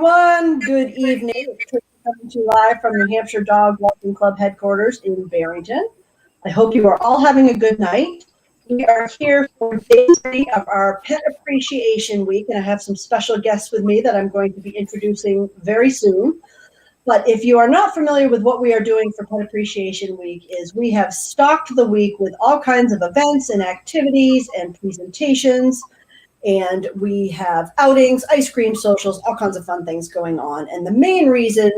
everyone. Good evening. It's Traci coming to you live from New Hampshire Dog Walking Club headquarters in Barrington. I hope you are all having a good night. We are here for day 3 of our Pet Appreciation Week, and I have some special guests with me that I'm going to be introducing very soon. But if you are not familiar with what we are doing for Pet Appreciation Week, is we have stocked the week with all kinds of events and activities and presentations. And we have outings, ice cream socials, all kinds of fun things going on. And the main reason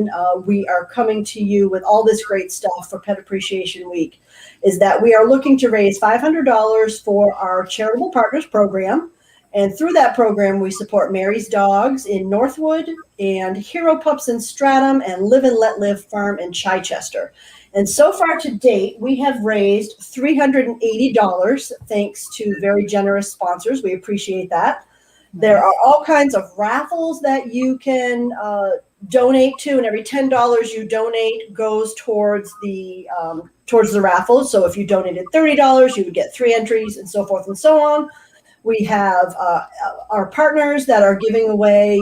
we are coming to you with all this great stuff for Pet Appreciation Week is that we are looking to raise $500 for our Charitable Partners program. And through that program, we support Mary's Dogs in Northwood and Hero Pups in Stratham and Live and Let Live Farm in Chichester. And so far to date, we have raised $380 thanks to very generous sponsors. We appreciate that. There are all kinds of raffles that you can donate to, and every $10 you donate goes towards the raffle. So if you donated $30, you would get 3 entries and so forth and so on. We have our partners that are giving away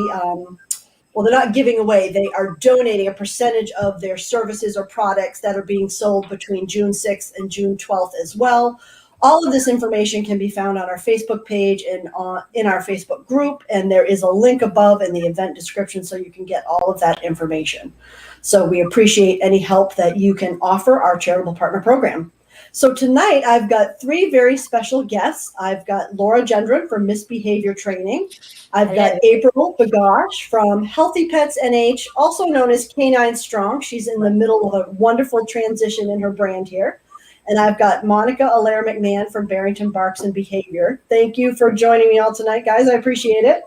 well, they're not giving away, they are donating a percentage of their services or products that are being sold between June 6th and June 12th as well. All of this information can be found on our Facebook page and in our Facebook group, and there is a link above in the event description so you can get all of that information. So we appreciate any help that you can offer our Charitable Partner Program. So tonight I've got 3 very special guests. I've got Laura Gendron from Misbehavior Training. I've got April Begosh from Healthy Pets NH, also known as Canine Strong. She's in the middle of a wonderful transition in her brand here. And I've got Monica Allaire-McMahon from Barrington Barks and Behavior. Thank you for joining me all tonight, guys. I appreciate it.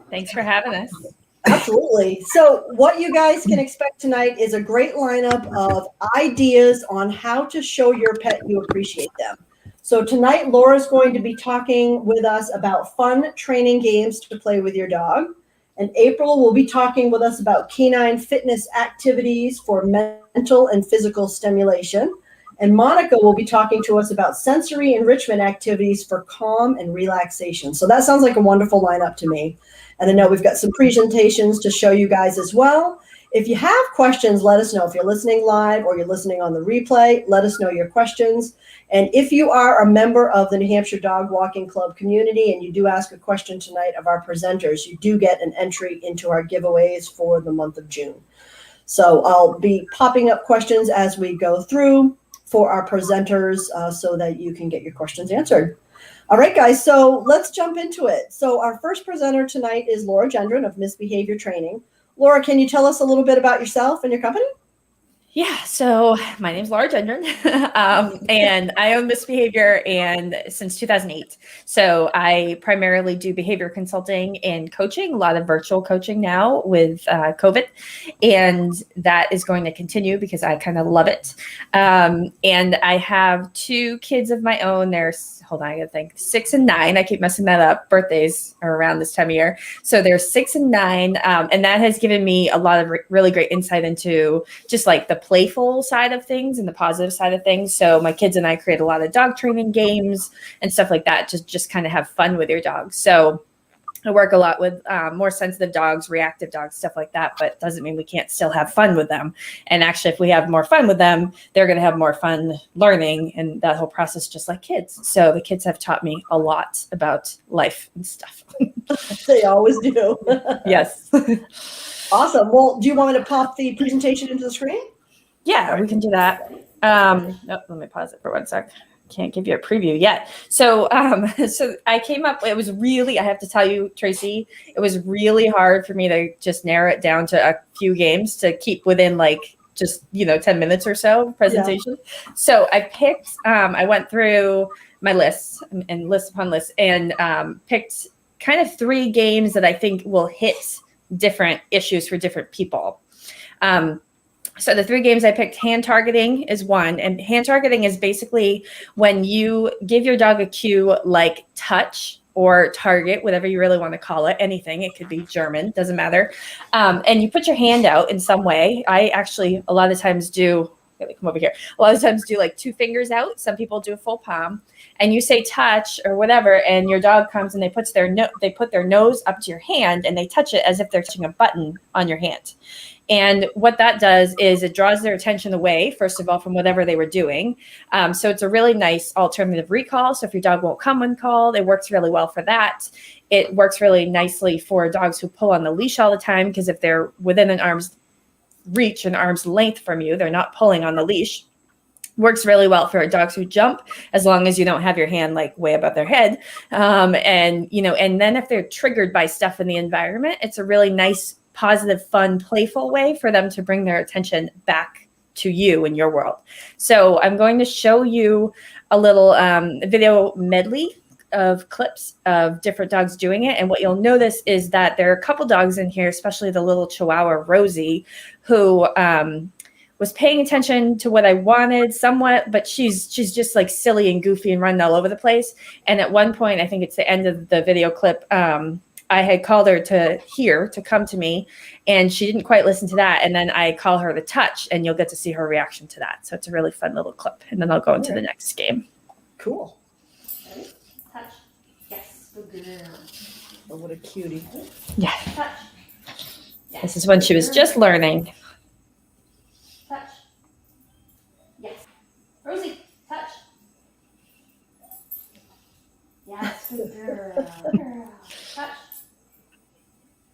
Thanks for having us. Absolutely. So what you guys can expect tonight is a great lineup of ideas on how to show your pet you appreciate them. So tonight, Laura's going to be talking with us about fun training games to play with your dog. And April will be talking with us about canine fitness activities for mental and physical stimulation. And Monica will be talking to us about sensory enrichment activities for calm and relaxation. So that sounds like a wonderful lineup to me. And I know we've got some presentations to show you guys as well. If you have questions, let us know. If you're listening live or you're listening on the replay, let us know your questions. And if you are a member of the New Hampshire Dog Walking Club community and you do ask a question tonight of our presenters, you do get an entry into our giveaways for the month of June. So I'll be popping up questions as we go through for our presenters so that you can get your questions answered. All right, guys, so let's jump into it. So our first presenter tonight is Laura Gendron of Misbehavior Training. Laura, can you tell us a little bit about yourself and your company? Yeah, so my name's Laura Gendron, and I own Misbehavior and since 2008. So I primarily do behavior consulting and coaching, a lot of virtual coaching now with COVID, and that is going to continue because I kind of love it. And I have 2 kids of my own. Hold on, I gotta think, 6 and 9. I keep messing that up. Birthdays are around this time of year. So they're 6 and 9. And that has given me a lot of really great insight into just like the playful side of things and the positive side of things. So my kids and I create a lot of dog training games and stuff like that. Just kind of have fun with your dog. So I work a lot with more sensitive dogs, reactive dogs, stuff like that, but doesn't mean we can't still have fun with them. And actually, if we have more fun with them, they're going to have more fun learning and that whole process, just like kids. So the kids have taught me a lot about life and stuff. They always do. Yes. Awesome. Well, do you want me to pop the presentation into the screen? Yeah, we can do that. Let me pause it for 1 sec. Can't give you a preview yet. So I came up, it was really, I have to tell you, Traci, it was really hard for me to just narrow it down to a few games to keep within like just, 10 minutes or so presentation. Yeah. So I picked, I went through my lists and list upon list and picked kind of 3 games that I think will hit different issues for different people. So the 3 games I picked, hand targeting is one. And hand targeting is basically when you give your dog a cue like touch or target, whatever you really want to call it, anything. It could be German, doesn't matter. And you put your hand out in some way. I actually a lot of times do Here, come over here. A lot of times do like 2 fingers out. Some people do a full palm, and you say touch or whatever, and your dog comes and they put their nose up to your hand and they touch it as if they're touching a button on your hand. And what that does is it draws their attention away, first of all, from whatever they were doing. So it's a really nice alternative recall. So if your dog won't come when called, it works really well for that. It works really nicely for dogs who pull on the leash all the time, because if they're within an arm's reach, an arm's length from you, they're not pulling on the leash. Works really well for dogs who jump, as long as you don't have your hand like way above their head. And then if they're triggered by stuff in the environment, it's a really nice, positive, fun, playful way for them to bring their attention back to you in your world. So I'm going to show you a little video medley of clips of different dogs doing it. And what you'll notice is that there are a couple dogs in here, especially the little Chihuahua Rosie, who was paying attention to what I wanted somewhat, but she's just like silly and goofy and running all over the place. And at one point, I think it's the end of the video clip, I had called her to come to me, and she didn't quite listen to that. And then I call her to touch, and you'll get to see her reaction to that. So it's a really fun little clip. And then I'll go into the next game. Cool. Ready? Touch. Yes. Good girl. Oh, what a cutie. Yeah. Touch. Yes. This is when she was just learning. Touch. Yes. Rosie, touch. Yes, good girl. Touch.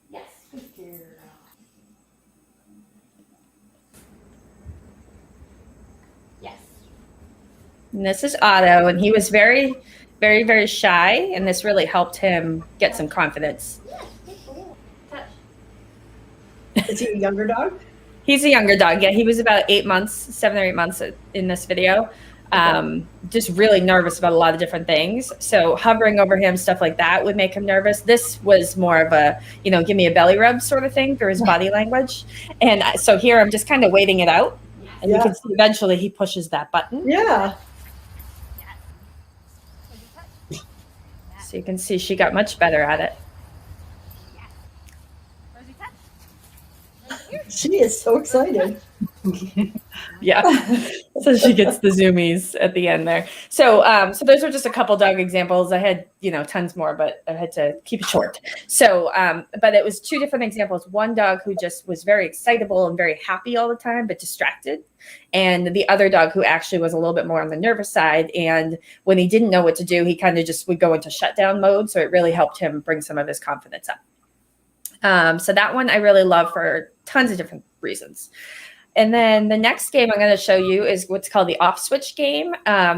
Yes, good girl. Yes. And this is Otto, and he was very, very, very shy, and this really helped him get some confidence. Touch. Is he a younger dog? He's a younger dog. Yeah, he was about 7 or 8 months in this video. Just really nervous about a lot of different things. So hovering over him, stuff like that would make him nervous. This was more of a, give me a belly rub sort of thing through his body language. And so here I'm just kind of waiting it out. And you can see eventually he pushes that button. Yeah. So you can see she got much better at it. She is so excited. Yeah. So she gets the zoomies at the end there. So those are just a couple dog examples. I had, tons more, but I had to keep it short. So, but it was 2 different examples. One dog who just was very excitable and very happy all the time, but distracted. And the other dog who actually was a little bit more on the nervous side. And when he didn't know what to do, he kind of just would go into shutdown mode. So it really helped him bring some of his confidence up. So that one I really love for tons of different reasons. And then the next game I'm going to show you is what's called the off switch game.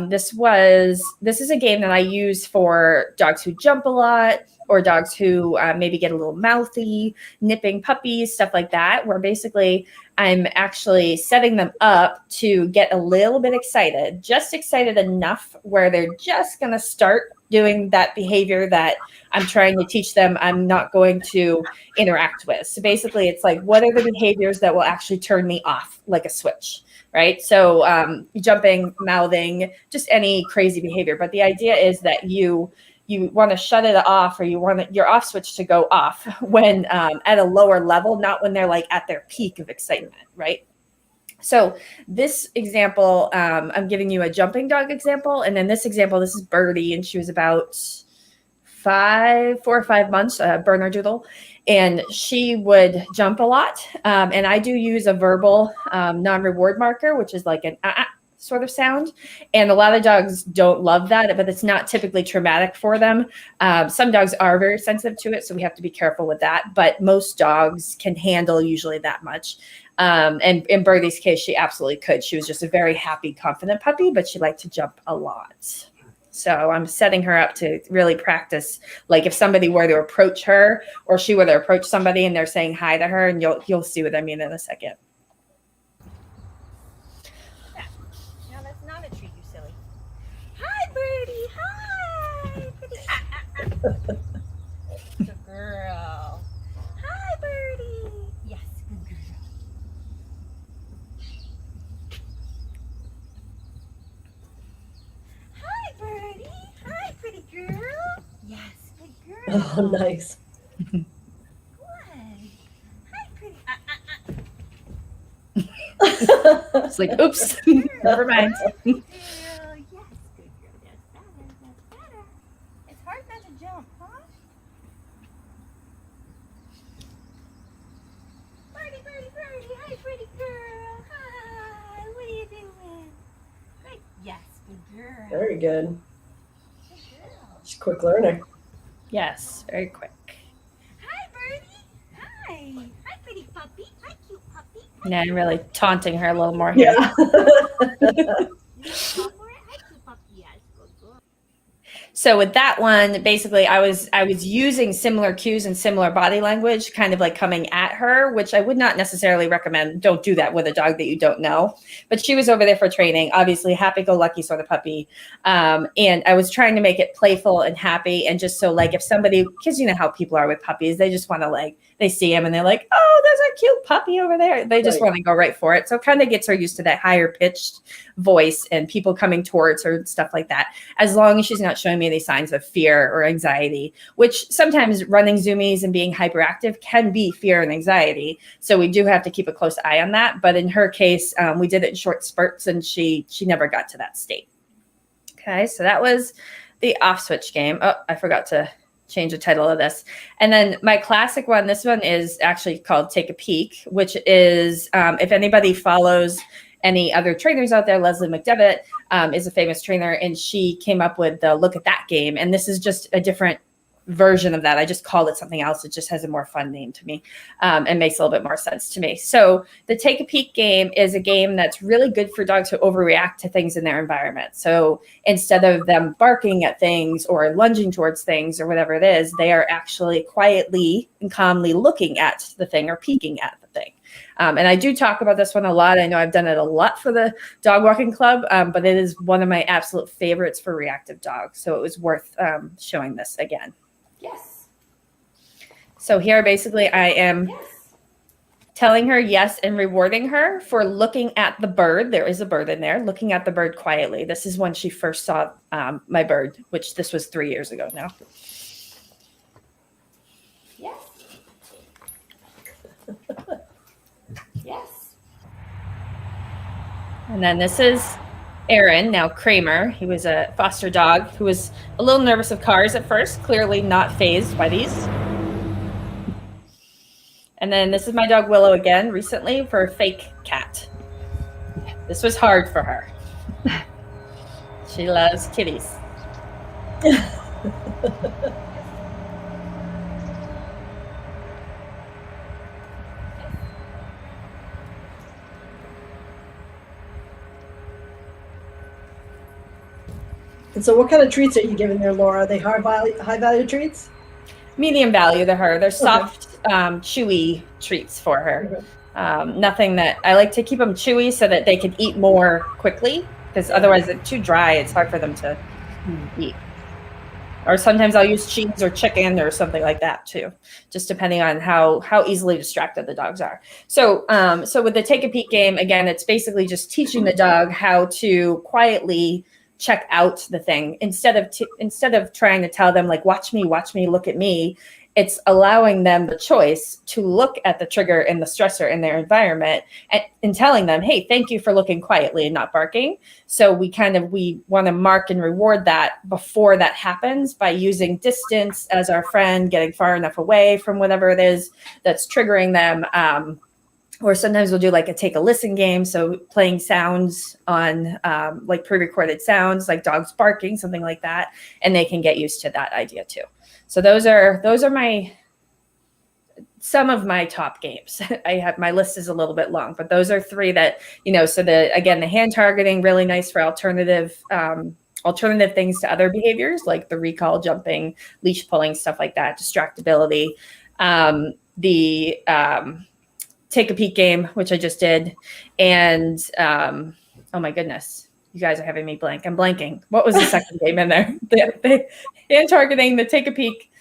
This is a game that I use for dogs who jump a lot, or dogs who maybe get a little mouthy, nipping puppies, stuff like that, where basically I'm actually setting them up to get a little bit excited, just excited enough where they're just going to start doing that behavior that I'm trying to teach them I'm not going to interact with. So basically it's like, what are the behaviors that will actually turn me off like a switch, right? So jumping, mouthing, just any crazy behavior. But the idea is that you want to shut it off, or you want your off switch to go off when at a lower level, not when they're like at their peak of excitement, right? So this example, I'm giving you a jumping dog example. And then this example, this is Birdie, and she was about 4 or 5 months, Bernedoodle, and she would jump a lot. And I do use a verbal non-reward marker, which is like an sort of sound. And a lot of dogs don't love that, but it's not typically traumatic for them. Some dogs are very sensitive to it, so we have to be careful with that. But most dogs can handle usually that much. And in Birdie's case, she absolutely could. She was just a very happy, confident puppy, but she liked to jump a lot. So I'm setting her up to really practice. Like if somebody were to approach her, or she were to approach somebody and they're saying hi to her, and you'll see what I mean in a second. No, that's not a treat, you silly. Hi, Birdie. Hi, pretty. Good girl. Hi, Birdie. Yes, good girl. Hi, Birdie. Hi, pretty girl. Yes, good girl. Oh, nice. Good. Hi, pretty. It's like, oops, never mind. Good girl. Yes, good girl. That's better. That's better. It's hard not to jump, huh? Birdie, birdie, birdie. Hi, pretty girl. Hi. What are you doing? Good. Yes, good girl. Very good. Good girl. She's a quick learner. Yes, very quick. Hi, birdie. Hi. Hi, pretty puppy. Hi, cute puppy. And I'm really taunting her a little more here. Yeah. You want more? Hi, cute puppy. Yes, good girl. So with that one, basically I was using similar cues and similar body language, kind of like coming at her, which I would not necessarily recommend. Don't do that with a dog that you don't know. But she was over there for training, obviously happy-go-lucky sort of puppy. And I was trying to make it playful and happy. And just so like if somebody, because you know how people are with puppies, they just want to like, they see him and they're like, oh, there's a cute puppy over there. They just want to go right for it. So it kind of gets her used to that higher pitched voice and people coming towards her and stuff like that. As long as she's not showing me any signs of fear or anxiety, which sometimes running zoomies and being hyperactive can be fear and anxiety. So we do have to keep a close eye on that. But in her case, we did it in short spurts and she never got to that state. Okay, so that was the off switch game. Oh, I forgot to change the title of this. And then my classic one, this one is actually called Take a Peek, which is if anybody follows any other trainers out there, Leslie McDevitt is a famous trainer, and she came up with the Look at That game. And this is just a different version of that. I just called it something else. It just has a more fun name to me and makes a little bit more sense to me. So the Take a Peek game is a game that's really good for dogs who overreact to things in their environment. So instead of them barking at things or lunging towards things or whatever it is, they are actually quietly and calmly looking at the thing or peeking at the thing. And I do talk about this one a lot. I know I've done it a lot for the dog walking club, but it is one of my absolute favorites for reactive dogs. So it was worth showing this again. Yes. So here, basically, I am telling her yes and rewarding her for looking at the bird. There is a bird in there, looking at the bird quietly. This is when she first saw my bird, which this was 3 years ago now. Yes. Yes. And then this is Aaron, now Kramer. He was a foster dog who was a little nervous of cars at first, clearly not fazed by these. And then this is my dog Willow again, recently, for a fake cat. This was hard for her. She loves kitties. And so what kind of treats are you giving there, Laura? Are they high value treats? Medium value to her. They're soft, chewy treats for her. Nothing that I like to keep them chewy so that they can eat more quickly, because otherwise it's too dry. It's hard for them to eat. Or sometimes I'll use cheese or chicken or something like that too, just depending on how easily distracted the dogs are. So so with the Take a Peek game, again, it's basically just teaching the dog how to quietly check out the thing instead of trying to tell them like, watch me, look at me. It's allowing them the choice to look at the trigger and the stressor in their environment and telling them, hey, thank you for looking quietly and not barking. So we want to mark and reward that before that happens by using distance as our friend, getting far enough away from whatever it is that's triggering them. Or sometimes we'll do like a take a listen game. So playing sounds on like pre-recorded sounds, like dogs barking, something like that. And they can get used to that idea too. So those are some of my top games. My list is a little bit long, but those are three that, so the hand targeting, really nice for alternative things to other behaviors like the recall, jumping, leash pulling, stuff like that, distractibility. The Take a Peek game, which I just did. And oh my goodness, you guys are having me blank. I'm blanking. What was the second game in there? The hand targeting, the Take a Peek,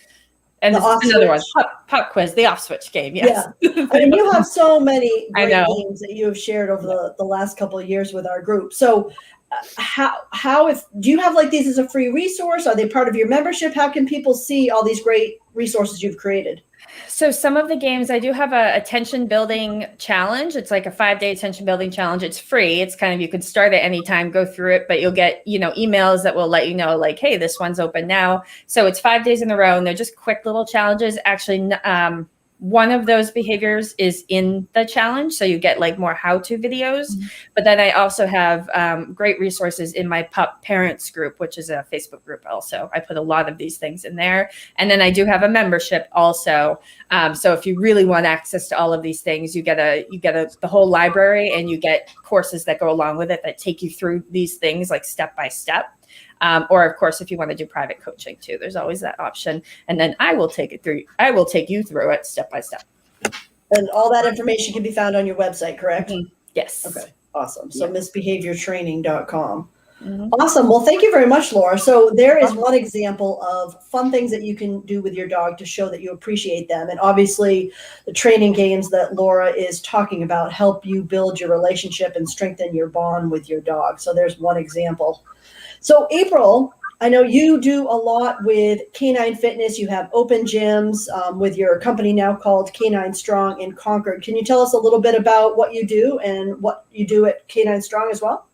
and another one, pop quiz, the off switch game. Yes. Yeah. I mean, you have so many great I know. games that you have shared over the last couple of years with our group. So do you have like these as a free resource? Are they part of your membership? How can people see all these great resources you've created? So some of the games, I do have a attention building challenge. It's like a 5-day attention building challenge. It's free. It's kind of, you could start at any time, go through it, but you'll get, emails that will let you know like, hey, this one's open now. So it's 5 days in a row and they're just quick little challenges. Actually, one of those behaviors is in the challenge. So you get like more how-to videos, but then I also have great resources in my pup parents group, which is a Facebook group. Also, I put a lot of these things in there. And then I do have a membership also. So if you really want access to all of these things, you get the whole library, and you get courses that go along with it that take you through these things like step by step. Or of course, if you want to do private coaching too, there's always that option. And then I will take you through it step by step. And all that information can be found on your website, correct? Mm-hmm. Yes. Okay. Awesome. So misbehaviortraining.com. Mm-hmm. Awesome. Well, thank you very much, Laura. So there is one example of fun things that you can do with your dog to show that you appreciate them. And obviously the training games that Laura is talking about help you build your relationship and strengthen your bond with your dog. So there's one example. So April, I know you do a lot with Canine Fitness. You have open gyms with your company now called Canine Strong in Concord. Can you tell us a little bit about what you do and what you do at Canine Strong as well?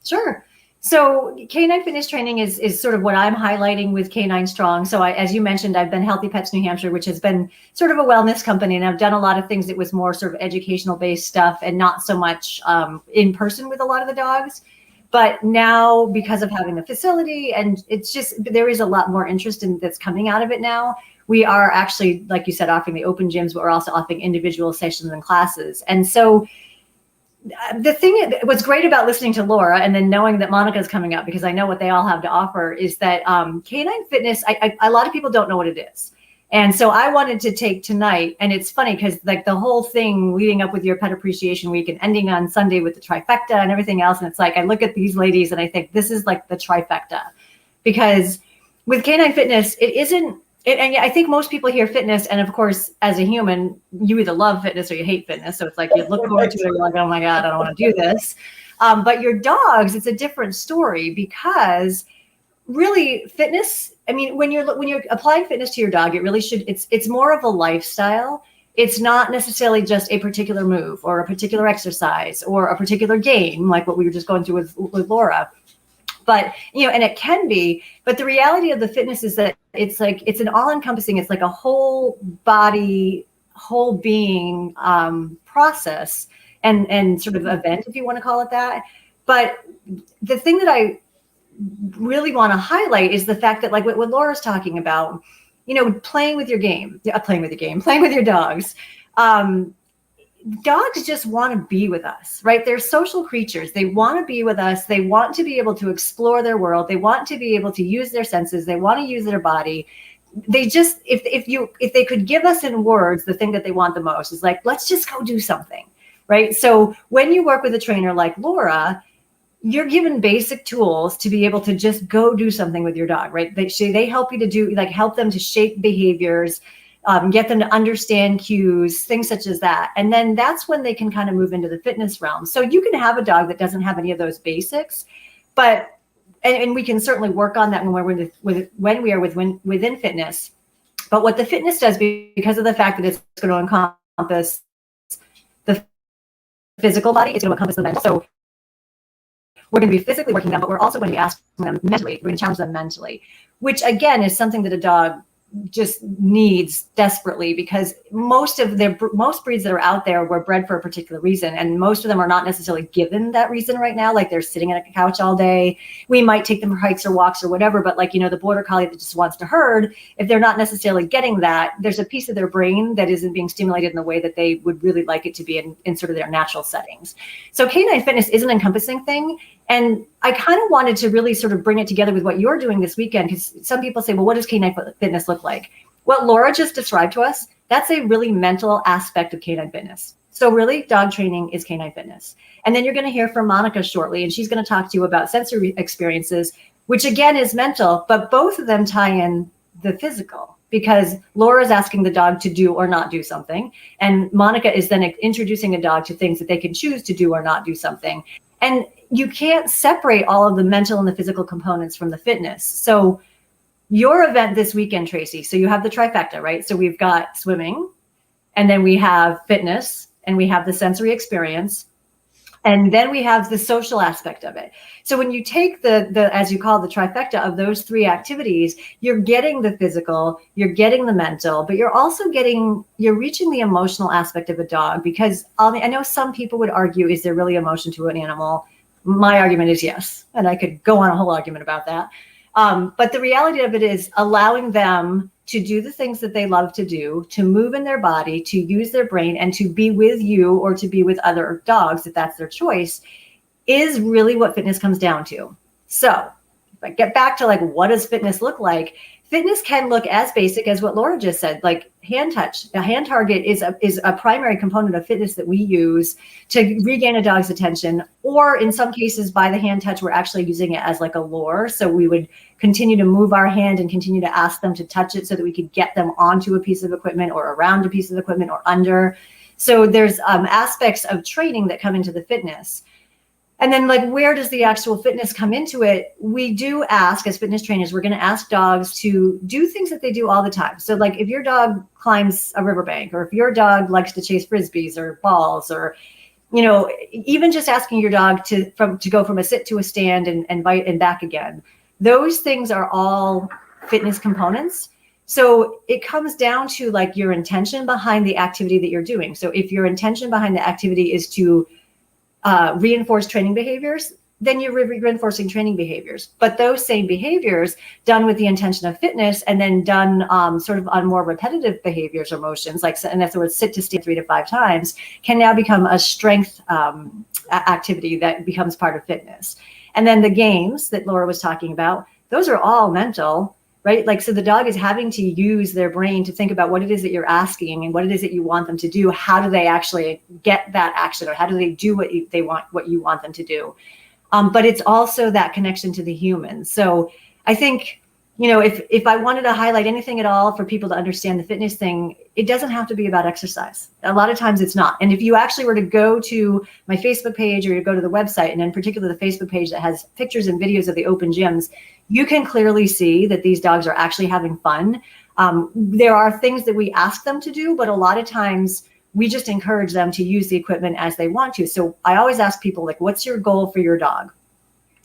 Sure. So Canine Fitness training is sort of what I'm highlighting with Canine Strong. So as you mentioned, I've been Healthy Pets New Hampshire, which has been sort of a wellness company. And I've done a lot of things that was more sort of educational based stuff and not so much in person with a lot of the dogs. But now, because of having the facility, and it's just, there is a lot more interest in that's coming out of it now. We are actually, like you said, offering the open gyms, but we're also offering individual sessions and classes. And so the thing, what's great about listening to Laura and then knowing that Monica's coming up, because I know what they all have to offer, is that Canine Fitness, a lot of people don't know what it is. And so I wanted to take tonight, and it's funny because like the whole thing leading up with your Pet Appreciation Week and ending on Sunday with the trifecta and everything else. And it's like, I look at these ladies and I think this is like the trifecta, because with Canine Fitness, it isn't, and I think most people hear fitness. And of course, as a human, you either love fitness or you hate fitness. So it's like, you look forward to it, you're like, oh my God, I don't want to do this. But your dogs, it's a different story, because really fitness, I mean, when you're applying fitness to your dog, it really should, it's more of a lifestyle. It's not necessarily just a particular move or a particular exercise or a particular game, like what we were just going through with Laura. But, and it can be, but the reality of the fitness is that it's like, it's an all encompassing, it's like a whole body, whole being process and sort of event, if you want to call it that. But the thing that I really want to highlight is the fact that, like what Laura's talking about, playing with your dogs. Dogs just want to be with us, right? They're social creatures. They want to be with us. They want to be able to explore their world. They want to be able to use their senses. They want to use their body. They just, if they could give us in words, the thing that they want the most is like, let's just go do something, right? So when you work with a trainer like Laura, you're given basic tools to be able to just go do something with your dog, right? They help you to do, like, help them to shape behaviors, get them to understand cues, things such as that. And then that's when they can kind of move into the fitness realm. So you can have a dog that doesn't have any of those basics, but, and we can certainly work on that when we are within fitness. But what the fitness does, because of the fact that it's going to encompass the physical body, it's going to encompass the mental. So we're going to be physically working them, but we're also going to be asking them mentally. We're going to challenge them mentally, which again is something that a dog just needs desperately, because most breeds that are out there were bred for a particular reason, and most of them are not necessarily given that reason right now. Like, they're sitting on a couch all day. We might take them for hikes or walks or whatever, but like, the border collie that just wants to herd, if they're not necessarily getting that, there's a piece of their brain that isn't being stimulated in the way that they would really like it to be in sort of their natural settings. So Canine Fitness is an encompassing thing. And I kind of wanted to really sort of bring it together with what you're doing this weekend, because some people say, well, what does Canine Fitness look like? What Laura just described to us, that's a really mental aspect of Canine Fitness. So really, dog training is Canine Fitness. And then you're going to hear from Monica shortly, and she's going to talk to you about sensory experiences, which again is mental, but both of them tie in the physical, because Laura's asking the dog to do or not do something. And Monica is then introducing a dog to things that they can choose to do or not do something. And you can't separate all of the mental and the physical components from the fitness. So your event this weekend, Traci, so you have the trifecta, right? So we've got swimming, and then we have fitness, and we have the sensory experience, and then we have the social aspect of it. So when you take the as you call the trifecta of those three activities, you're getting the physical, you're getting the mental, but you're reaching the emotional aspect of a dog. Because I know some people would argue, is there really emotion to an animal? My argument is yes. And I could go on a whole argument about that. But the reality of it is allowing them to do the things that they love to do, to move in their body, to use their brain, and to be with you or to be with other dogs, if that's their choice, is really what fitness comes down to. So if I get back to like, what does fitness look like? Fitness can look as basic as what Laura just said, like hand touch. A hand target is a primary component of fitness that we use to regain a dog's attention, or in some cases by the hand touch, we're actually using it as like a lure. So we would continue to move our hand and continue to ask them to touch it so that we could get them onto a piece of equipment or around a piece of equipment or under. So there's aspects of training that come into the fitness. And then like, where does the actual fitness come into it? We do ask, as fitness trainers, we're going to ask dogs to do things that they do all the time. So like if your dog climbs a riverbank, or if your dog likes to chase Frisbees or balls, or, you know, even just asking your dog to go from a sit to a stand and bite and back again. Those things are all fitness components. So it comes down to like your intention behind the activity that you're doing. So if your intention behind the activity is to reinforce training behaviors, then you're reinforcing training behaviors. But those same behaviors done with the intention of fitness and then done sort of on more repetitive behaviors or motions, like, in other words, sit to stand 3 to 5 times, can now become a strength activity that becomes part of fitness. And then the games that Laura was talking about, those are all mental, right? Like, so the dog is having to use their brain to think about what it is that you're asking and what it is that you want them to do. How do they actually get that action, or how do they do what you want them to do? But it's also that connection to the human. So I think, you know, if I wanted to highlight anything at all for people to understand the fitness thing, it doesn't have to be about exercise. A lot of times it's not. And if you actually were to go to my Facebook page, or you go to the website, and in particular the Facebook page that has pictures and videos of the open gyms, you can clearly see that these dogs are actually having fun. There are things that we ask them to do, but a lot of times we just encourage them to use the equipment as they want to. So I always ask people, like, what's your goal for your dog?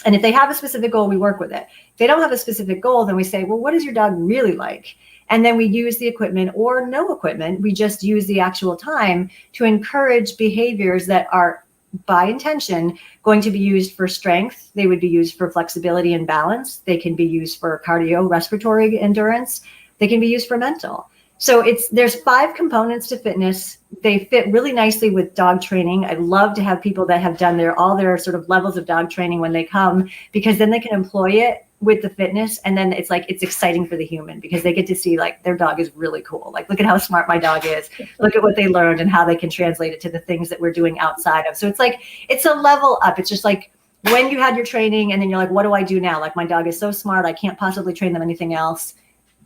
And if they have a specific goal, we work with it. If they don't have a specific goal, then we say, well, what does your dog really like? And then we use the equipment or no equipment. We just use the actual time to encourage behaviors that are, by intention, going to be used for strength. They would be used for flexibility and balance. They can be used for cardio, respiratory endurance. They can be used for mental. So there's 5 components to fitness. They fit really nicely with dog training. I love to have people that have done all their sort of levels of dog training when they come, because then they can employ it with the fitness. And then it's like, it's exciting for the human, because they get to see, like, their dog is really cool. Like, look at how smart my dog is. Look at what they learned and how they can translate it to the things that we're doing outside of. So it's like, it's a level up. It's just like when you had your training and then you're like, what do I do now? Like, my dog is so smart, I can't possibly train them anything else.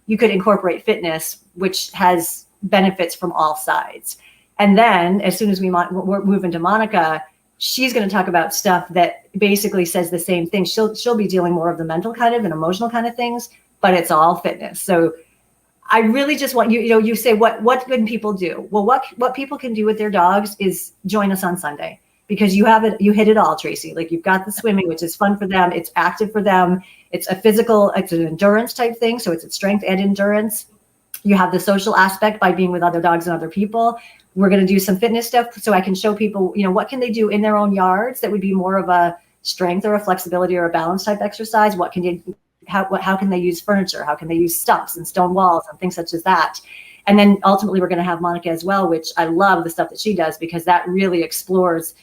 You could incorporate fitness, which has benefits from all sides. And then as soon as we move into Monica, she's going to talk about stuff that basically says the same thing. She'll be dealing more of the mental kind of and emotional kind of things, but it's all fitness. So I really just want you say, what can people do? Well, what people can do with their dogs is join us on Sunday, because you hit it all, Traci. Like, you've got the swimming, which is fun for them. It's active for them. It's it's an endurance type thing. So it's strength and endurance. You have the social aspect by being with other dogs and other people. We're going to do some fitness stuff so I can show people, what can they do in their own yards that would be more of a strength or a flexibility or a balance type exercise. How can they use furniture? How can they use stumps and stone walls and things such as that? And then ultimately we're going to have Monica as well, which I love the stuff that she does, because that really explores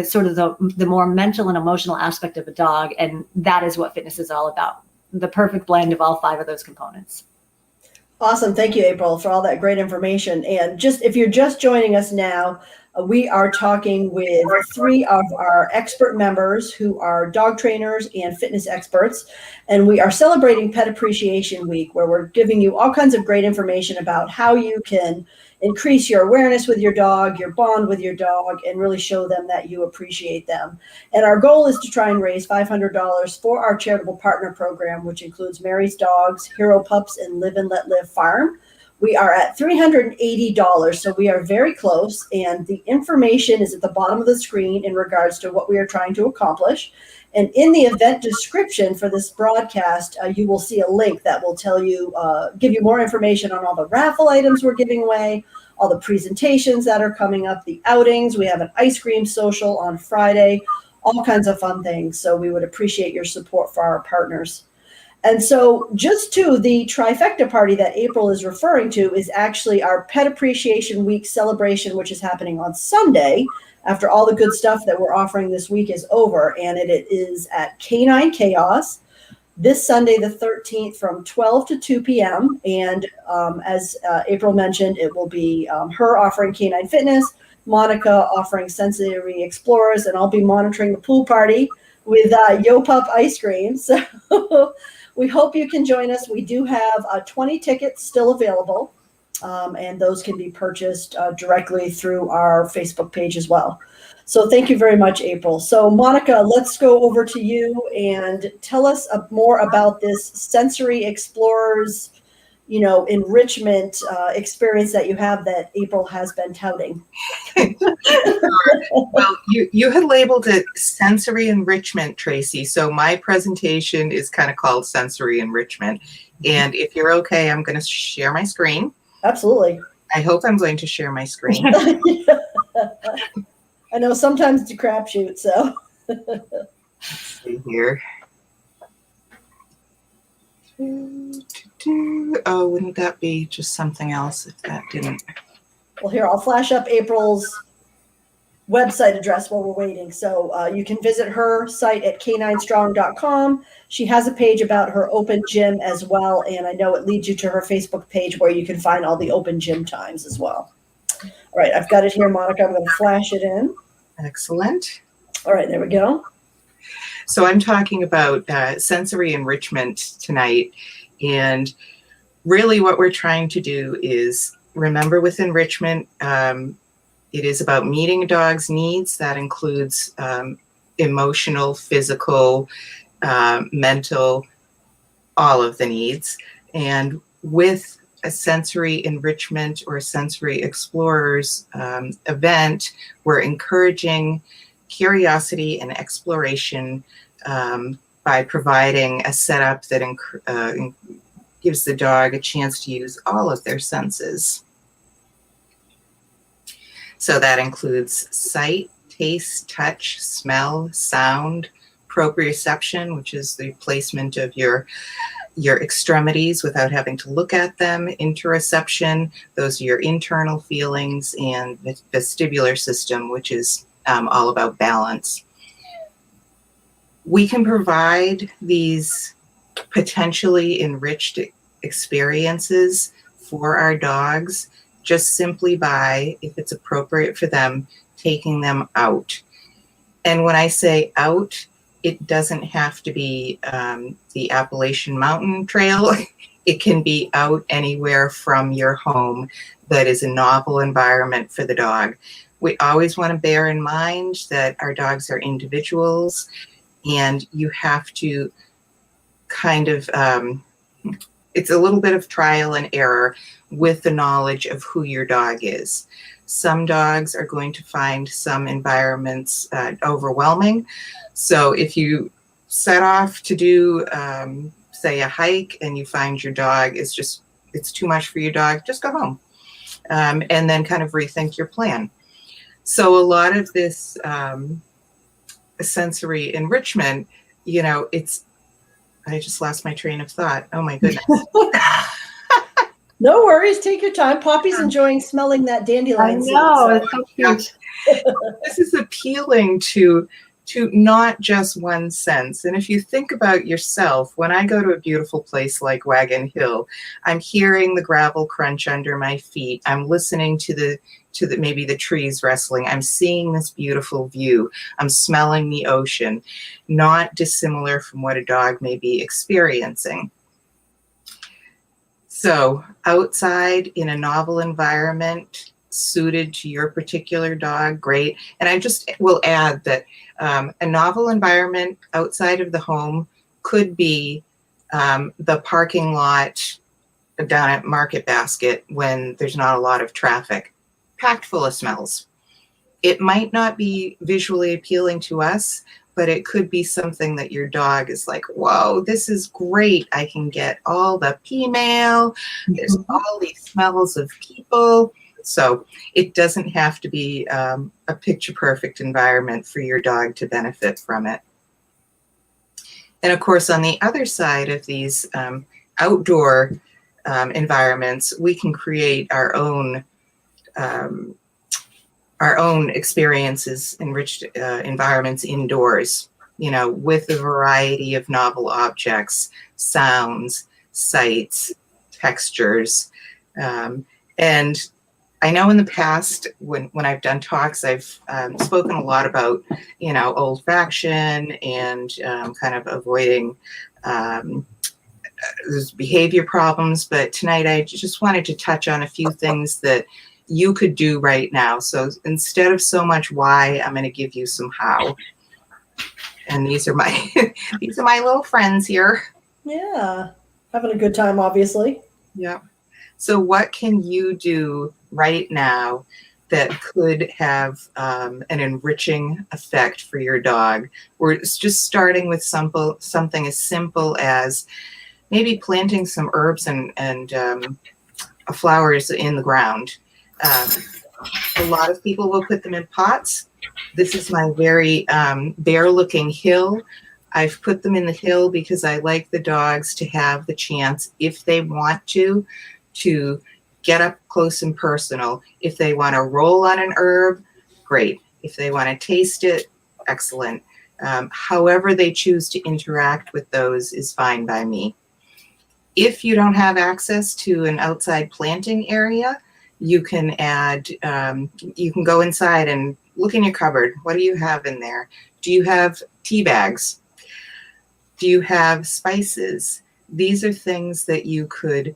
sort of the more mental and emotional aspect of a dog. And that is what fitness is all about. The perfect blend of all 5 of those components. Awesome. Thank you, April, for all that great information. And if you're just joining us now, We are talking with 3 of our expert members who are dog trainers and fitness experts. And we are celebrating Pet Appreciation Week, where we're giving you all kinds of great information about how you can increase your awareness with your dog, your bond with your dog, and really show them that you appreciate them. And our goal is to try and raise $500 for our charitable partner program, which includes Mary's Dogs, Hero Pups, and Live and Let Live Farm. We are at $380, so we are very close, and the information is at the bottom of the screen in regards to what we are trying to accomplish. And in the event description for this broadcast, you will see a link that will tell you, give you more information on all the raffle items we're giving away, all the presentations that are coming up, the outings. We have an ice cream social on Friday, all kinds of fun things. So we would appreciate your support for our partners. And so just to the Trifecta Party that April is referring to is actually our Pet Appreciation Week celebration, which is happening on Sunday after all the good stuff that we're offering this week is over. And it is at Canine Chaos this Sunday, the 13th from 12 to 2 p.m. And as April mentioned, it will be her offering Canine Fitness, Monica offering Sensory Explorers, and I'll be monitoring the pool party with Yo Pup ice cream. So we hope you can join us. We do have 20 tickets still available, and those can be purchased directly through our Facebook page as well. So thank you very much, April. So Monica, let's go over to you and tell us more about this Sensory Explorers, enrichment experience that you have that April has been touting. Well, you had labeled it sensory enrichment, Traci. So my presentation is kind of called sensory enrichment. And if you're okay, I'm going to share my screen. Absolutely. I hope I'm going to share my screen. I know sometimes it's a crapshoot, so. Let's see here. Oh, wouldn't that be just something else if that didn't? Well, here, I'll flash up April's website address while we're waiting. So you can visit her site at caninestrong.com. She has a page about her open gym as well, and I know it leads you to her Facebook page where you can find all the open gym times as well. All right, I've got it here, Monica. I'm going to flash it in. Excellent. All right, there we go. So I'm talking about sensory enrichment tonight. And really what we're trying to do is, remember with enrichment, it is about meeting a dog's needs. That includes emotional, physical, mental, all of the needs. And with a sensory enrichment or sensory explorers event, we're encouraging curiosity and exploration by providing a setup that gives the dog a chance to use all of their senses. So that includes sight, taste, touch, smell, sound, proprioception, which is the placement of your extremities without having to look at them, interoception, those are your internal feelings, and the vestibular system, which is all about balance. We can provide these potentially enriched experiences for our dogs just simply by, if it's appropriate for them, taking them out. And when I say out, it doesn't have to be the Appalachian Mountain Trail. It can be out anywhere from your home that is a novel environment for the dog. We always want to bear in mind that our dogs are individuals, and you have to kind of, it's a little bit of trial and error with the knowledge of who your dog is. Some dogs are going to find some environments overwhelming. So if you set off to do, say, a hike, and you find your dog is just, it's too much for your dog, just go home and then kind of rethink your plan. So a lot of this sensory enrichment, it's, I just lost my train of thought. Oh my goodness. No worries. Take your time. Poppy's enjoying smelling that dandelion seed. I know. It's so cute. This is appealing to to not just one sense. And if you think about yourself, when I go to a beautiful place like Wagon Hill, I'm hearing the gravel crunch under my feet. I'm listening to the maybe the trees rustling. I'm seeing this beautiful view. I'm smelling the ocean, not dissimilar from what a dog may be experiencing. So outside in a novel environment suited to your particular dog, great. And I just will add that a novel environment outside of the home could be the parking lot down at Market Basket when there's not a lot of traffic, packed full of smells. It might not be visually appealing to us, but it could be something that your dog is like, whoa, this is great. I can get all the pee mail. There's all these smells of people. So it doesn't have to be a picture perfect environment for your dog to benefit from it. And of course, on the other side of these outdoor environments, we can create our own experiences, enriched environments indoors, you know, with a variety of novel objects, sounds, sights, textures. And I know in the past when I've done talks, I've spoken a lot about, you know, olfaction and kind of avoiding those behavior problems. But tonight I just wanted to touch on a few things that you could do right now. So instead of so much why, I'm going to give you some how. And these are my these are my little friends here. Yeah, having a good time, obviously. Yeah. So what can you do right now that could have an enriching effect for your dog? We're just starting with something as simple as maybe planting some herbs and flowers in the ground. A lot of people will put them in pots. This is my very bare looking hill. I've put them in the hill because I like the dogs to have the chance, if they want to get up close and personal. If they want to roll on an herb, great. If they want to taste it, excellent. However they choose to interact with those is fine by me. If you don't have access to an outside planting area, you can add, you can go inside and look in your cupboard. What do you have in there? Do you have tea bags? Do you have spices? These are things that you could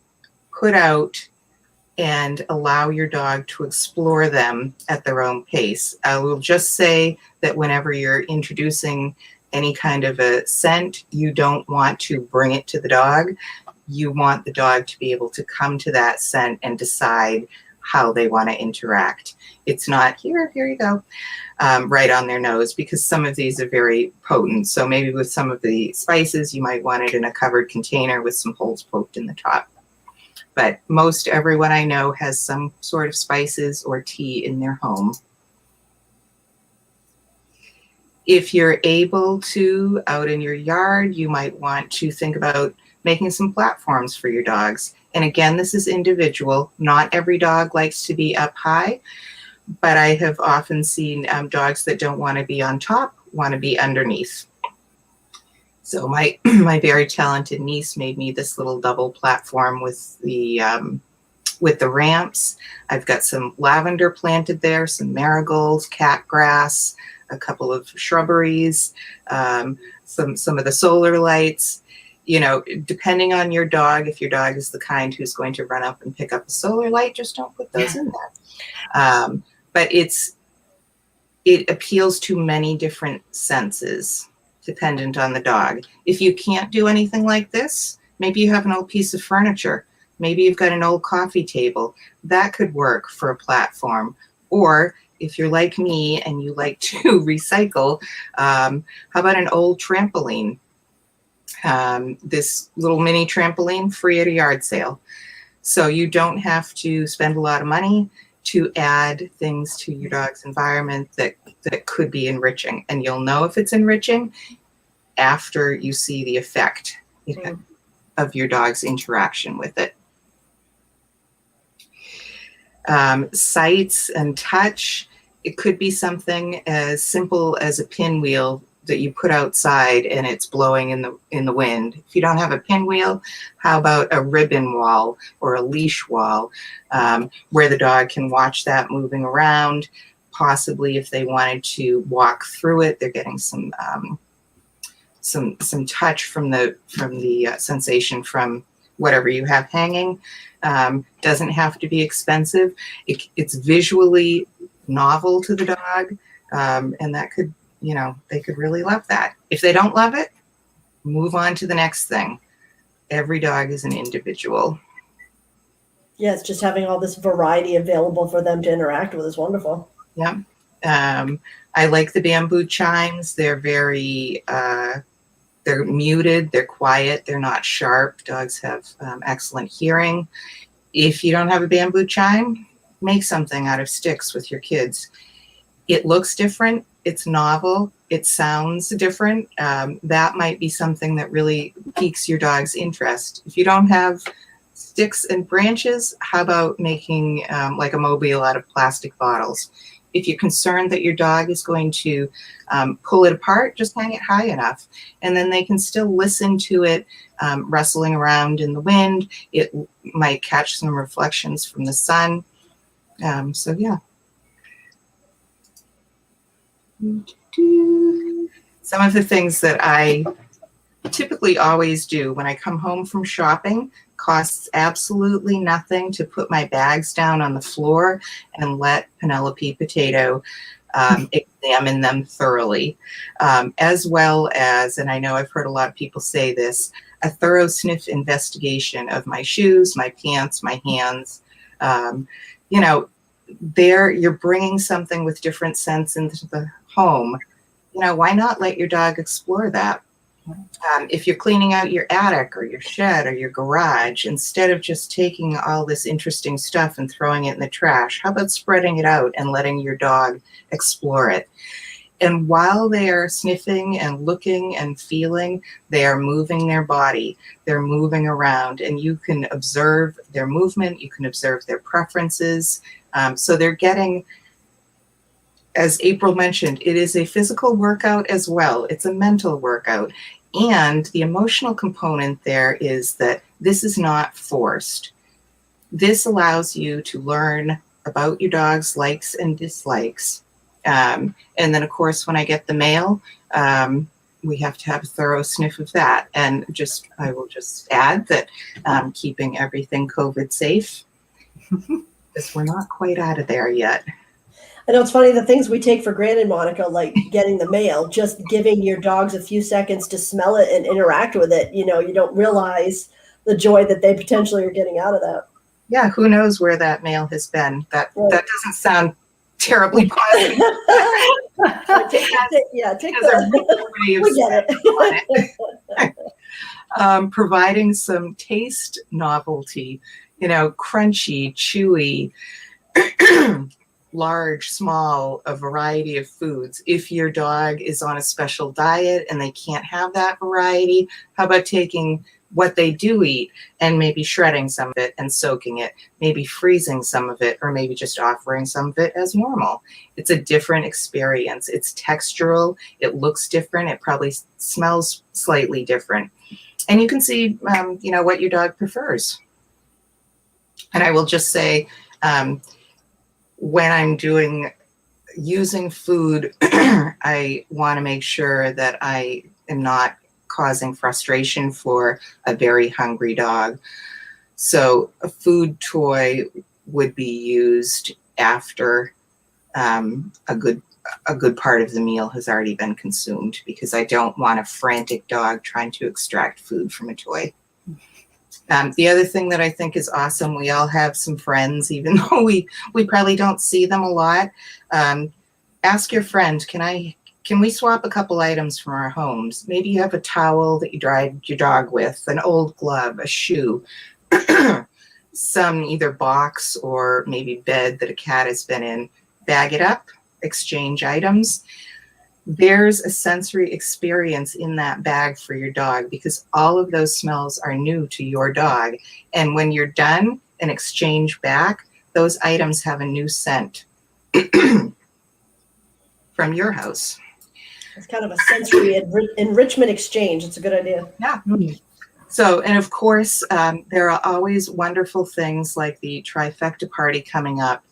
put out and allow your dog to explore them at their own pace. I will just say that whenever you're introducing any kind of a scent, you don't want to bring it to the dog. You want the dog to be able to come to that scent and decide how they want to interact. It's not here you go, right on their nose, because some of these are very potent. So maybe with some of the spices, you might want it in a covered container with some holes poked in the top. But most everyone I know has some sort of spices or tea in their home. If you're able to, out in your yard, you might want to think about making some platforms for your dogs. And again, this is individual. Not every dog likes to be up high, but I have often seen dogs that don't want to be on top, want to be underneath. So my very talented niece made me this little double platform with the ramps. I've got some lavender planted there, some marigolds, catgrass, a couple of shrubberies, some of the solar lights. You know, depending on your dog, if your dog is the kind who's going to run up and pick up a solar light, just don't put those in there. But it appeals to many different senses, dependent on the dog. If you can't do anything like this, maybe you have an old piece of furniture. Maybe you've got an old coffee table. That could work for a platform. Or if you're like me and you like to recycle, how about an old trampoline? This little mini trampoline, free at a yard sale. So you don't have to spend a lot of money to add things to your dog's environment that could be enriching. And you'll know if it's enriching after you see the effect of your dog's interaction with it. Sights and touch. It could be something as simple as a pinwheel that you put outside and it's blowing in the wind. If you don't have a pinwheel, how about a ribbon wall or a leash wall, where the dog can watch that moving around. Possibly if they wanted to walk through it, they're getting some touch from the sensation from whatever you have hanging. Doesn't have to be expensive. It's visually novel to the dog, and that could, they could really love that. If they don't love it, move on to the next thing. Every dog is an individual. Yeah, it's just having all this variety available for them to interact with is wonderful. Yeah. I like the bamboo chimes. They're very, they're muted, they're quiet, they're not sharp. Dogs have excellent hearing. If you don't have a bamboo chime, make something out of sticks with your kids. It looks different, it's novel, it sounds different. That might be something that really piques your dog's interest. If you don't have sticks and branches, how about making like a mobile out of plastic bottles? If you're concerned that your dog is going to pull it apart, just hang it high enough. And then they can still listen to it rustling around in the wind. It might catch some reflections from the sun. So yeah. Some of the things that I typically always do when I come home from shopping, costs absolutely nothing to put my bags down on the floor and let Penelope Potato examine them thoroughly, as well as, and I know I've heard a lot of people say this, a thorough sniff investigation of my shoes, my pants, my hands. You're bringing something with different scents into the home. Why not let your dog explore that? If you're cleaning out your attic or your shed or your garage, instead of just taking all this interesting stuff and throwing it in the trash, how about spreading it out and letting your dog explore it? And while they are sniffing and looking and feeling, they are moving their body. They're moving around, and you can observe their movement. You can observe their preferences. So they're getting, as April mentioned, it is a physical workout as well. It's a mental workout. And the emotional component there is that this is not forced. This allows you to learn about your dog's likes and dislikes. And then, of course, when I get the mail, we have to have a thorough sniff of that. And I will just add that keeping everything COVID safe, because we're not quite out of there yet. I know it's funny, the things we take for granted, Monica, like getting the mail, just giving your dogs a few seconds to smell it and interact with it. You don't realize the joy that they potentially are getting out of that. Yeah, who knows where that mail has been? That doesn't sound terribly positive. Take the we get it. Providing some taste novelty, crunchy, chewy, large, small, a variety of foods. If your dog is on a special diet and they can't have that variety, how about taking what they do eat and maybe shredding some of it and soaking it, maybe freezing some of it, or maybe just offering some of it as normal. It's a different experience. It's textural. It looks different. It probably smells slightly different. And you can see, what your dog prefers. And I will just say, when I'm using food, I want to make sure that I am not causing frustration for a very hungry dog. So a food toy would be used after a good part of the meal has already been consumed, because I don't want a frantic dog trying to extract food from a toy. The other thing that I think is awesome, we all have some friends, even though we probably don't see them a lot. Ask your friend, can we swap a couple items from our homes? Maybe you have a towel that you dried your dog with, an old glove, a shoe, some either box or maybe bed that a cat has been in. Bag it up, exchange items. There's a sensory experience in that bag for your dog, because all of those smells are new to your dog. And when you're done and exchange back, those items have a new scent. from your house. It's kind of a sensory enrichment exchange. It's a good idea. Yeah. So, and of course, there are always wonderful things like the Trifecta Party coming up.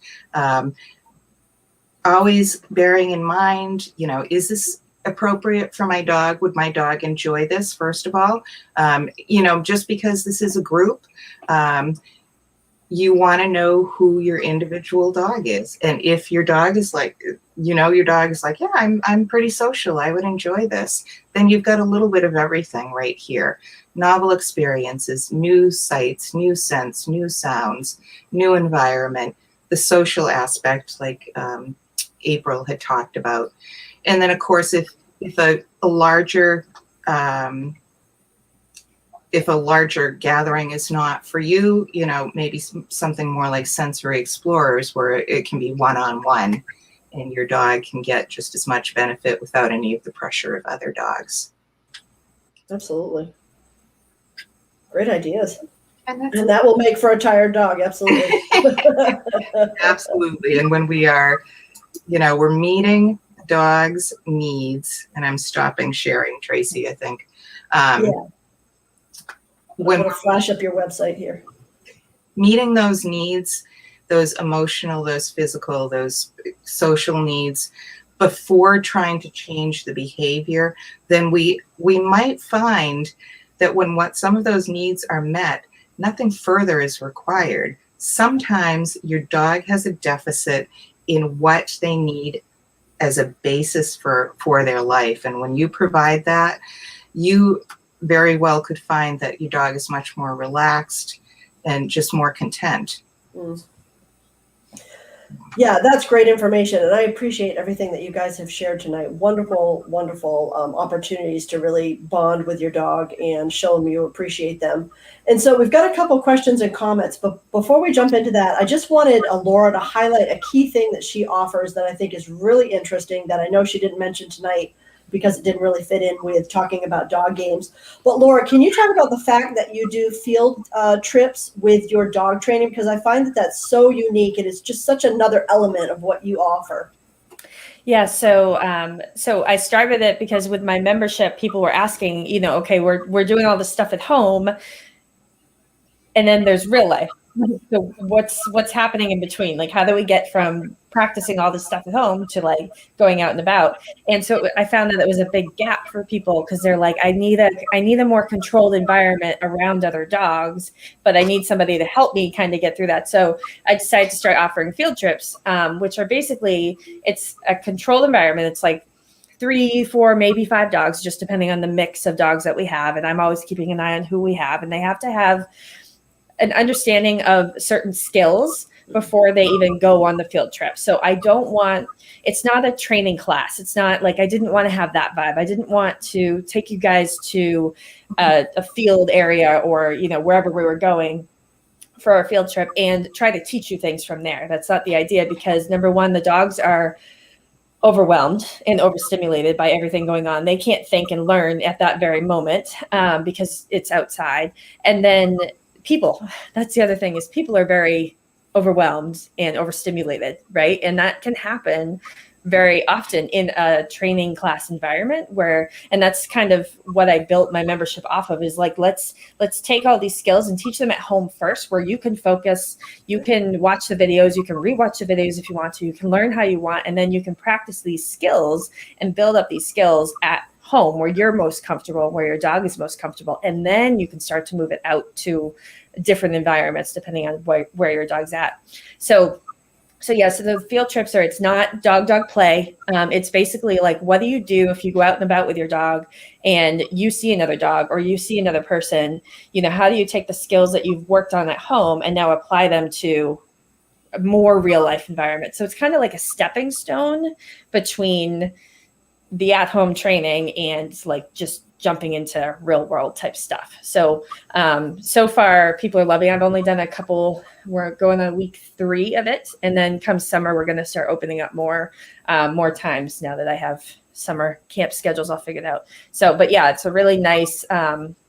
Always bearing in mind, is this appropriate for my dog? Would my dog enjoy this, first of all? Just because this is a group, you want to know who your individual dog is. And if your dog is like, yeah, I'm pretty social, I would enjoy this, then you've got a little bit of everything right here. Novel experiences, new sights, new scents, new sounds, new environment, the social aspect like April had talked about. And then of course, if a larger gathering is not for you, maybe something more like Sensory Explorers where it can be one-on-one and your dog can get just as much benefit without any of the pressure of other dogs. Absolutely. Great ideas. And that will make for a tired dog. Absolutely. Absolutely. And when we are, we're meeting dogs' needs, and I'm stopping sharing, Tracy, I think. When I'm going to flash up your website here. Meeting those needs, those emotional, those physical, those social needs, before trying to change the behavior, then we might find that when some of those needs are met, nothing further is required. Sometimes your dog has a deficit in what they need as a basis for their life. And when you provide that, you very well could find that your dog is much more relaxed and just more content. Mm. Yeah, that's great information. And I appreciate everything that you guys have shared tonight. Wonderful, wonderful opportunities to really bond with your dog and show them you appreciate them. And so we've got a couple questions and comments, but before we jump into that, I just wanted Laura to highlight a key thing that she offers that I think is really interesting that I know she didn't mention tonight because it didn't really fit in with talking about dog games. But Laura, can you talk about the fact that you do field trips with your dog training? Because I find that that's so unique and it's just such another element of what you offer. Yeah, so I started it because with my membership, people were asking, okay, we're doing all this stuff at home, and then there's real life. So what's happening in between? Like, how do we get from practicing all this stuff at home to like going out and about? And so I found that it was a big gap for people because they're like, I need a more controlled environment around other dogs, but I need somebody to help me kind of get through that. So I decided to start offering field trips, which are basically, it's a controlled environment. It's like 3, 4, maybe 5 dogs, just depending on the mix of dogs that we have. And I'm always keeping an eye on who we have, and they have to have an understanding of certain skills before they even go on the field trip. So it's not a training class. It's not like, I didn't want to have that vibe. I didn't want to take you guys to a field area or, wherever we were going for our field trip and try to teach you things from there. That's not the idea, because number one, the dogs are overwhelmed and overstimulated by everything going on. They can't think and learn at that very moment because it's outside. And then that's the other thing, is people are very overwhelmed and overstimulated, right? And that can happen very often in a training class environment and that's kind of what I built my membership off of, is like, let's take all these skills and teach them at home first, where you can focus, you can watch the videos, you can rewatch the videos if you want to, you can learn how you want, and then you can practice these skills and build up these skills at home where you're most comfortable, where your dog is most comfortable. And then you can start to move it out to different environments depending on where your dog's at. So the field trips it's not dog play. It's basically like, what do you do if you go out and about with your dog and you see another dog or you see another person? How do you take the skills that you've worked on at home and now apply them to a more real life environment? So it's kind of like a stepping stone between the at-home training and like just jumping into real world type stuff. So far people are loving it. I've only done a couple. We're going on week 3 of it. And then come summer, we're going to start opening up more times now that I have summer camp schedules all figured out. So, but yeah, it's a really nice,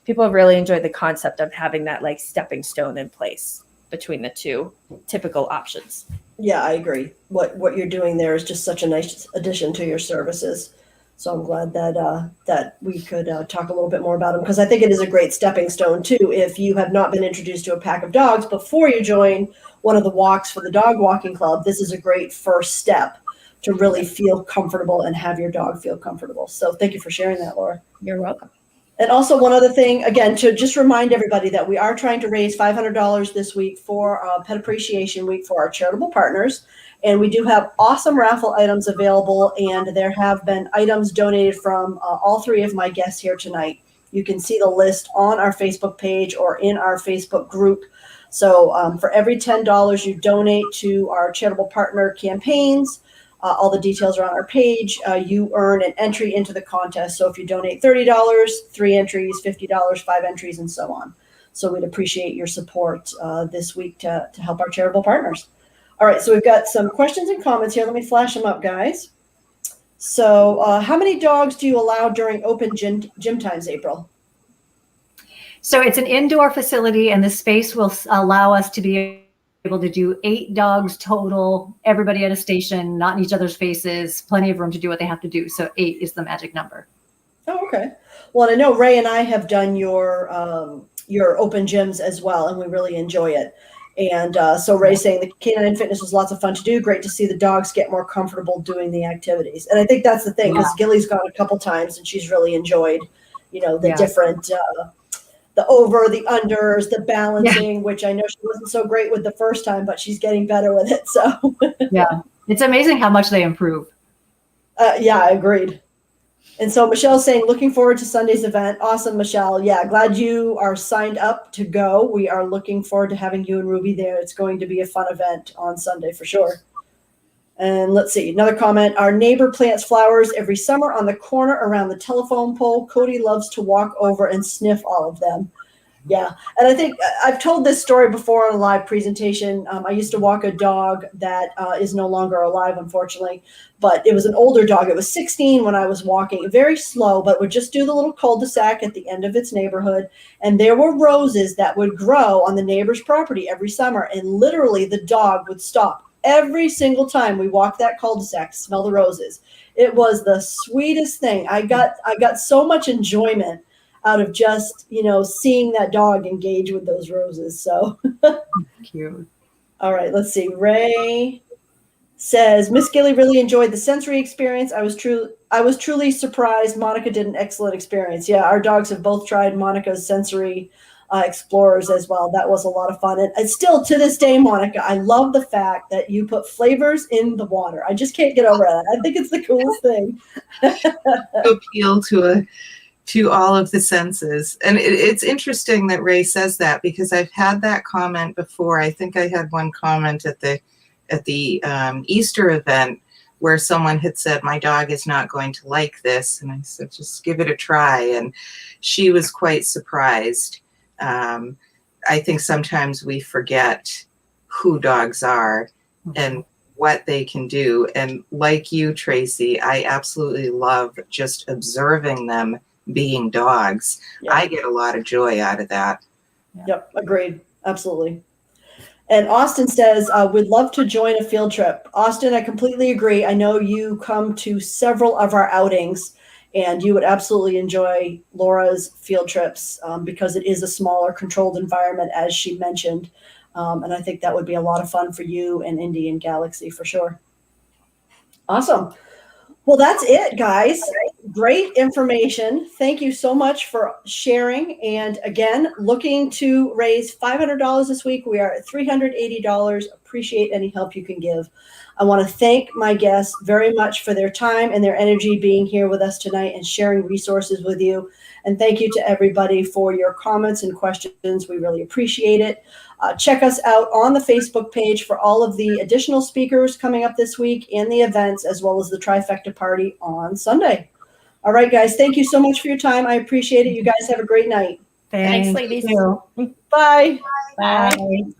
people have really enjoyed the concept of having that like stepping stone in place between the two typical options. Yeah, I agree. What you're doing there is just such a nice addition to your services. So I'm glad that we could talk a little bit more about them, because I think it is a great stepping stone too. If you have not been introduced to a pack of dogs before you join one of the walks for the dog walking club, this is a great first step to really feel comfortable and have your dog feel comfortable. So thank you for sharing that, Laura. You're welcome. And also one other thing, again, to just remind everybody that we are trying to raise $500 this week for Pet Appreciation Week for our charitable partners. And we do have awesome raffle items available, and there have been items donated from all three of my guests here tonight. You can see the list on our Facebook page or in our Facebook group. So for every $10 you donate to our charitable partner campaigns, all the details are on our page. You earn an entry into the contest. So if you donate $30, 3 entries, $50, 5 entries, and so on. So we'd appreciate your support this week to help our charitable partners. All right, so we've got some questions and comments here. Let me flash them up, guys. So how many dogs do you allow during open gym times, April? So it's an indoor facility, and the space will allow us to be able to do 8 dogs total, everybody at a station, not in each other's faces, plenty of room to do what they have to do. So 8 is the magic number. Oh, okay. Well, I know Ray and I have done your open gyms as well, and we really enjoy it. And so Ray's saying the Canine Fitness was lots of fun to do. Great to see the dogs get more comfortable doing the activities. And I think that's the thing, because Gilly's gone a couple times and she's really enjoyed, the different, the over, the unders, the balancing, which I know she wasn't so great with the first time, but she's getting better with it. So yeah, it's amazing how much they improve. Yeah, I agreed. And so Michelle's saying, looking forward to Sunday's event. Awesome, Michelle. Yeah, glad you are signed up to go. We are looking forward to having you and Ruby there. It's going to be a fun event on Sunday for sure. And let's see, another comment. Our neighbor plants flowers every summer on the corner around the telephone pole. Cody loves to walk over and sniff all of them. Yeah. And I think I've told this story before on a live presentation. I used to walk a dog that is no longer alive, unfortunately, but it was an older dog. It was 16 when I was walking, very slow, but would just do the little cul-de-sac at the end of its neighborhood. And there were roses that would grow on the neighbor's property every summer. And literally the dog would stop every single time we walked that cul-de-sac to smell the roses. It was the sweetest thing. I got so much enjoyment out of just, seeing that dog engage with those roses. So cute. All right, let's see. Ray says, Miss Gilly really enjoyed the sensory experience. I was truly surprised. Monica did an excellent experience. Yeah, our dogs have both tried Monica's sensory explorers as well. That was a lot of fun. And still to this day, Monica, I love the fact that you put flavors in the water. I just can't get over that. I think it's the coolest thing. Appeal to all of the senses. And it's interesting that Ray says that, because I've had that comment before. I think I had one comment at the Easter event where someone had said, my dog is not going to like this. And I said, just give it a try. And she was quite surprised. I think sometimes we forget who dogs are and what they can do. And like you, Traci, I absolutely love just observing them being dogs. Yeah. I get a lot of joy out of that. Yep, agreed. Absolutely. And Austin says, we'd love to join a field trip. Austin, I completely agree. I know you come to several of our outings, and you would absolutely enjoy Laura's field trips because it is a smaller, controlled environment, as she mentioned. And I think that would be a lot of fun for you and Indy and Galaxy for sure. Awesome. Well, that's it, guys. Great information. Thank you so much for sharing. And again, looking to raise $500 this week. We are at $380. Appreciate any help you can give. I want to thank my guests very much for their time and their energy being here with us tonight and sharing resources with you. And thank you to everybody for your comments and questions. We really appreciate it. Check us out on the Facebook page for all of the additional speakers coming up this week and the events, as well as the Trifecta Party on Sunday. All right, guys, thank you so much for your time. I appreciate it. You guys have a great night. Thanks ladies. Bye. Bye.